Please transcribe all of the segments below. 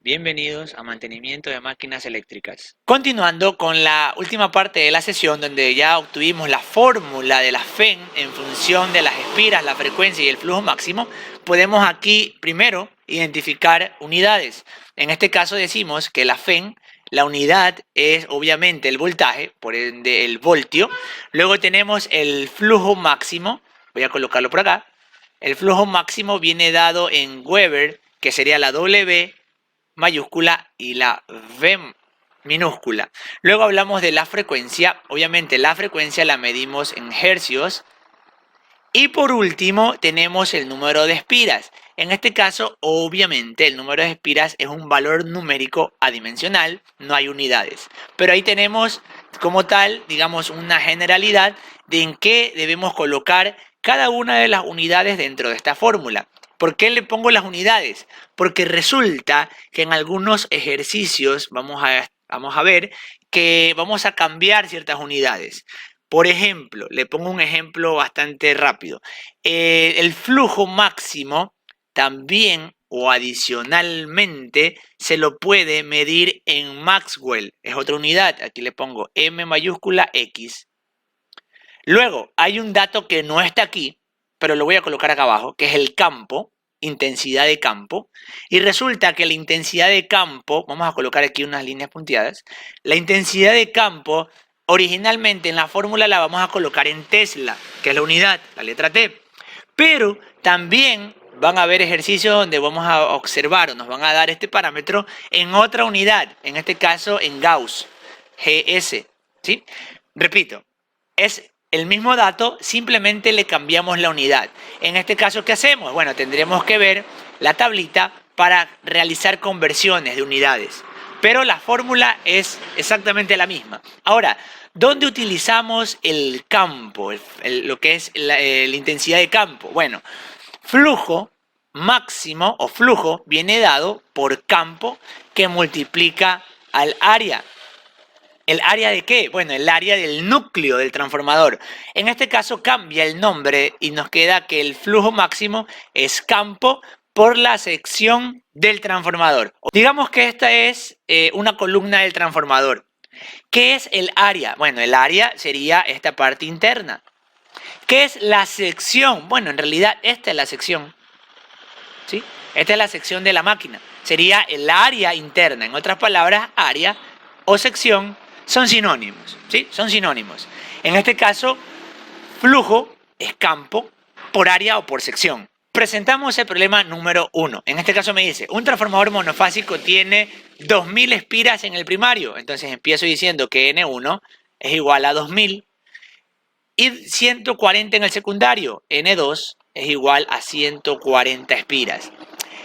Bienvenidos a Mantenimiento de Máquinas Eléctricas. Continuando con la última parte de la sesión donde ya obtuvimos la fórmula de la FEN en función de las espiras, la frecuencia y el flujo máximo, podemos aquí primero identificar unidades. En este caso decimos que la FEN, la unidad es obviamente el voltaje, por ende el voltio. Luego tenemos el flujo máximo, voy a colocarlo por acá. El flujo máximo viene dado en Weber, que sería la W mayúscula y la V minúscula. Luego hablamos de la frecuencia. Obviamente la frecuencia la medimos en hercios. Y por último tenemos el número de espiras. En este caso, obviamente, el número de espiras es un valor numérico adimensional, no hay unidades. Pero ahí tenemos como tal, digamos, una generalidad de en qué debemos colocar cada una de las unidades dentro de esta fórmula. ¿Por qué le pongo las unidades? Porque resulta que en algunos ejercicios vamos a ver que vamos a cambiar ciertas unidades. Por ejemplo, le pongo un ejemplo bastante rápido. El flujo máximo también o adicionalmente se lo puede medir en Maxwell. Es otra unidad. Aquí le pongo M mayúscula X. Luego, hay un dato que no está aquí, pero lo voy a colocar acá abajo, que es el campo, intensidad de campo. Y resulta que la intensidad de campo, vamos a colocar aquí unas líneas punteadas, la intensidad de campo originalmente en la fórmula la vamos a colocar en Tesla, que es la unidad, la letra T. Pero también van a haber ejercicios donde vamos a observar o nos van a dar este parámetro en otra unidad, en este caso en Gauss, GS, ¿sí? Repito, es el mismo dato, simplemente le cambiamos la unidad. En este caso, ¿qué hacemos? Bueno, tendremos que ver la tablita para realizar conversiones de unidades. Pero la fórmula es exactamente la misma. Ahora, ¿dónde utilizamos el campo? Lo que es la intensidad de campo. Bueno, flujo máximo o flujo viene dado por campo que multiplica al área. ¿El área de qué? Bueno, el área del núcleo del transformador. En este caso cambia el nombre y nos queda que el flujo máximo es campo por la sección del transformador. Digamos que esta es una columna del transformador. ¿Qué es el área? Bueno, el área sería esta parte interna. ¿Qué es la sección? Bueno, en realidad esta es la sección, ¿sí? Esta es la sección de la máquina. Sería el área interna. En otras palabras, área o sección son sinónimos, ¿sí? Son sinónimos. En este caso, flujo es campo por área o por sección. Presentamos el problema número 1. En este caso me dice, un transformador monofásico tiene 2000 espiras en el primario. Entonces empiezo diciendo que N1 es igual a 2000 y 140 en el secundario. N2 es igual a 140 espiras.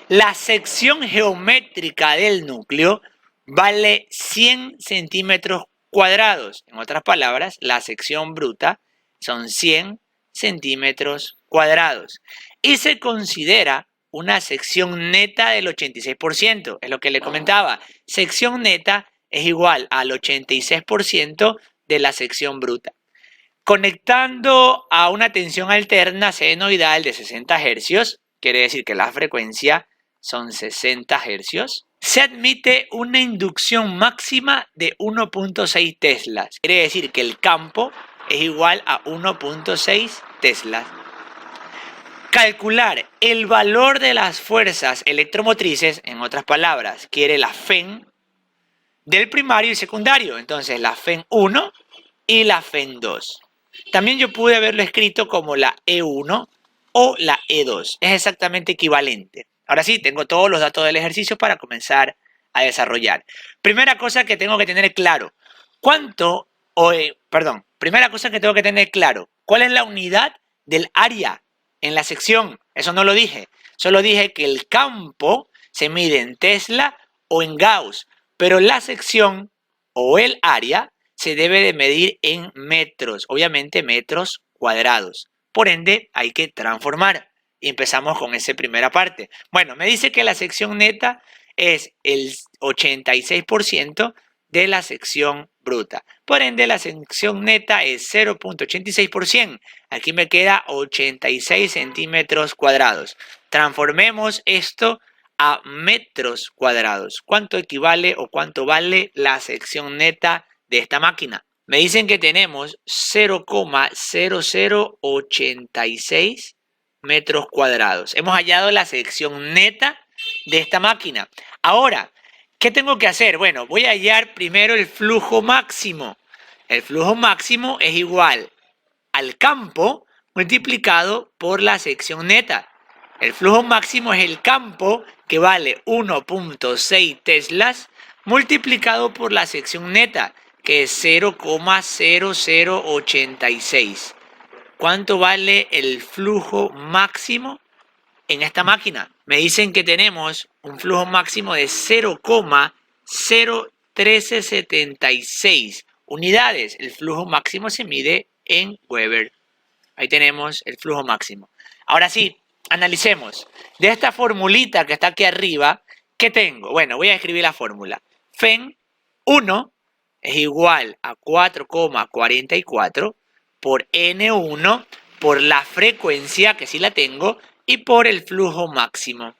La sección geométrica del núcleo vale 100 centímetros cuadrados. En otras palabras, la sección bruta son 100 centímetros cuadrados. Y se considera una sección neta del 86%. Es lo que le comentaba. Sección neta es igual al 86% de la sección bruta. Conectando a una tensión alterna senoidal de 60 Hz, quiere decir que la frecuencia son 60 Hz, se admite una inducción máxima de 1.6 teslas. Quiere decir que el campo es igual a 1.6 teslas. Calcular el valor de las fuerzas electromotrices, en otras palabras, quiere la FEN del primario y secundario. Entonces la FEN 1 y la FEN 2. También yo pude haberlo escrito como la E1 o la E2. Es exactamente equivalente. Ahora sí, tengo todos los datos del ejercicio para comenzar a desarrollar. Primera cosa que tengo que tener claro. Primera cosa que tengo que tener claro. ¿Cuál es la unidad del área en la sección? Eso no lo dije. Solo dije que el campo se mide en Tesla o en Gauss. Pero la sección o el área se debe de medir en metros. Obviamente metros cuadrados. Por ende, hay que transformar. Y empezamos con esa primera parte. Bueno, me dice que la sección neta es el 86% de la sección bruta. Por ende, la sección neta es 0.86%. Aquí me queda 86 centímetros cuadrados. Transformemos esto a metros cuadrados. ¿Cuánto equivale o cuánto vale la sección neta de esta máquina? Me dicen que tenemos 0,0086 metros cuadrados. Hemos hallado la sección neta de esta máquina. Ahora, ¿qué tengo que hacer? Bueno, voy a hallar primero el flujo máximo. El flujo máximo es igual al campo multiplicado por la sección neta. El flujo máximo es el campo que vale 1.6 teslas multiplicado por la sección neta, que es 0,0086. ¿Cuánto vale el flujo máximo en esta máquina? Me dicen que tenemos un flujo máximo de 0,01376 unidades. El flujo máximo se mide en Weber. Ahí tenemos el flujo máximo. Ahora sí, analicemos. De esta formulita que está aquí arriba, ¿qué tengo? Bueno, voy a escribir la fórmula. FEN 1 es igual a 4,44 por N1 por la frecuencia, que sí la tengo, y por el flujo máximo.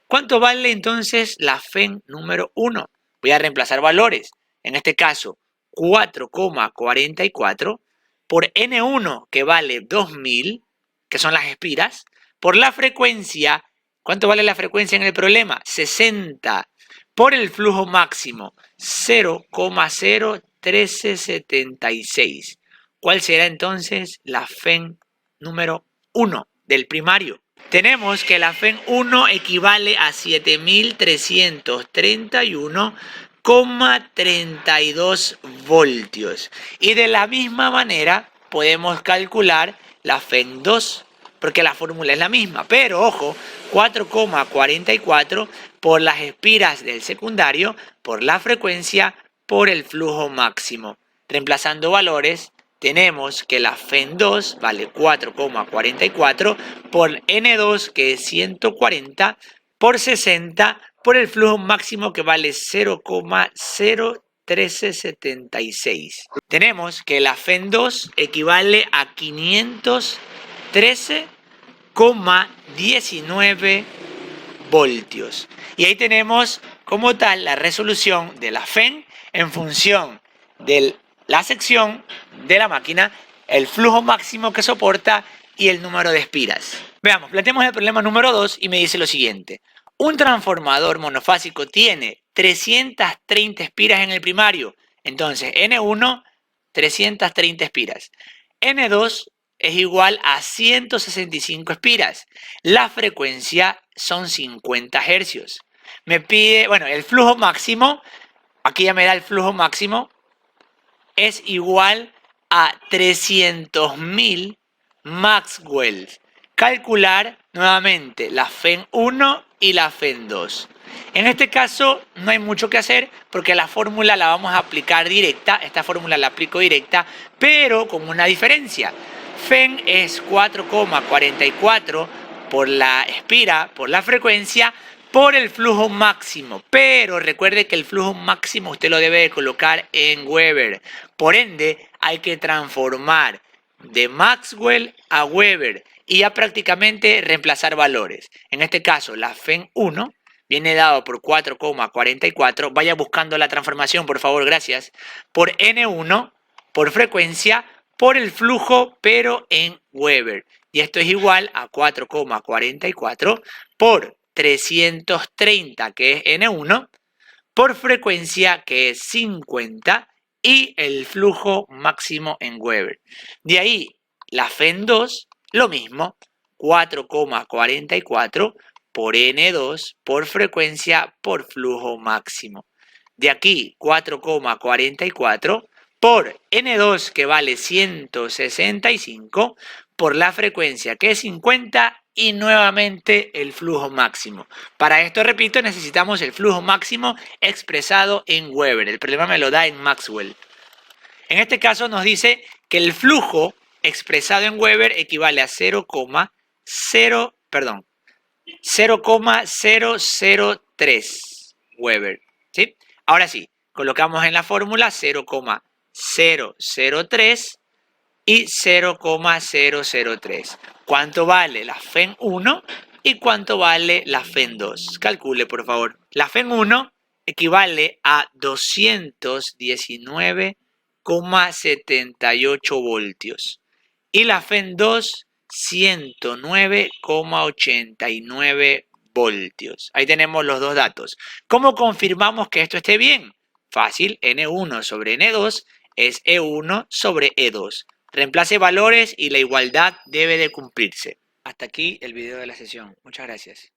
¿Cuánto vale entonces la FEN número 1? Voy a reemplazar valores. En este caso, 4,44 por N1, que vale 2000, que son las espiras, por la frecuencia. ¿Cuánto vale la frecuencia en el problema? 60. Por el flujo máximo, 0,01376. ¿Cuál será entonces la FEN número 1 del primario? Tenemos que la FEN 1 equivale a 7331,32 voltios. Y de la misma manera podemos calcular la FEN 2, porque la fórmula es la misma. Pero ojo, 4,44 por las espiras del secundario, por la frecuencia, por el flujo máximo. Reemplazando valores, tenemos que la FEN 2 vale 4,44 por N2, que es 140, por 60, por el flujo máximo, que vale 0,01376. Tenemos que la FEN 2 equivale a 513,19 voltios. Y ahí tenemos como tal la resolución de la FEN en función de la sección de la máquina, el flujo máximo que soporta y el número de espiras. Veamos, planteemos el problema número 2 y me dice lo siguiente. Un transformador monofásico tiene 330 espiras en el primario. Entonces, N1, 330 espiras. N2 es igual a 165 espiras. La frecuencia son 50 hercios. Me pide, bueno, el flujo máximo, aquí ya me da el flujo máximo, es igual a 300.000 Maxwell. Calcular nuevamente la FEN 1 y la FEN 2. En este caso no hay mucho que hacer porque la fórmula la vamos a aplicar directa. Esta fórmula la aplico directa, pero con una diferencia. FEN es 4,44 por la espira, por la frecuencia, por el flujo máximo. Pero recuerde que el flujo máximo usted lo debe de colocar en Weber. Por ende, hay que transformar de Maxwell a Weber y ya prácticamente reemplazar valores. En este caso, la FEN 1 viene dado por 4,44. Vaya buscando la transformación, por favor, gracias. Por N1, por frecuencia, por el flujo, pero en Weber. Y esto es igual a 4,44 por 330, que es N1, por frecuencia, que es 50, y el flujo máximo en Weber. De ahí, la FEN 2, lo mismo, 4,44 por N2, por frecuencia, por flujo máximo. De aquí, 4,44 por N2, que vale 165, por la frecuencia, que es 50, y nuevamente el flujo máximo. Para esto, repito, necesitamos el flujo máximo expresado en Weber. El problema me lo da en Maxwell. En este caso nos dice que el flujo expresado en Weber equivale a 0,003 Weber. ¿Sí? Ahora sí, colocamos en la fórmula 0,003 y 0,003. ¿Cuánto vale la FEN 1? ¿Y cuánto vale la FEN 2? Calcule, por favor. La FEN 1 equivale a 219,78 voltios. Y la FEN 2, 109,89 voltios. Ahí tenemos los dos datos. ¿Cómo confirmamos que esto esté bien? Fácil, N1 sobre N2 es E1 sobre E2. Reemplace valores y la igualdad debe de cumplirse. Hasta aquí el video de la sesión. Muchas gracias.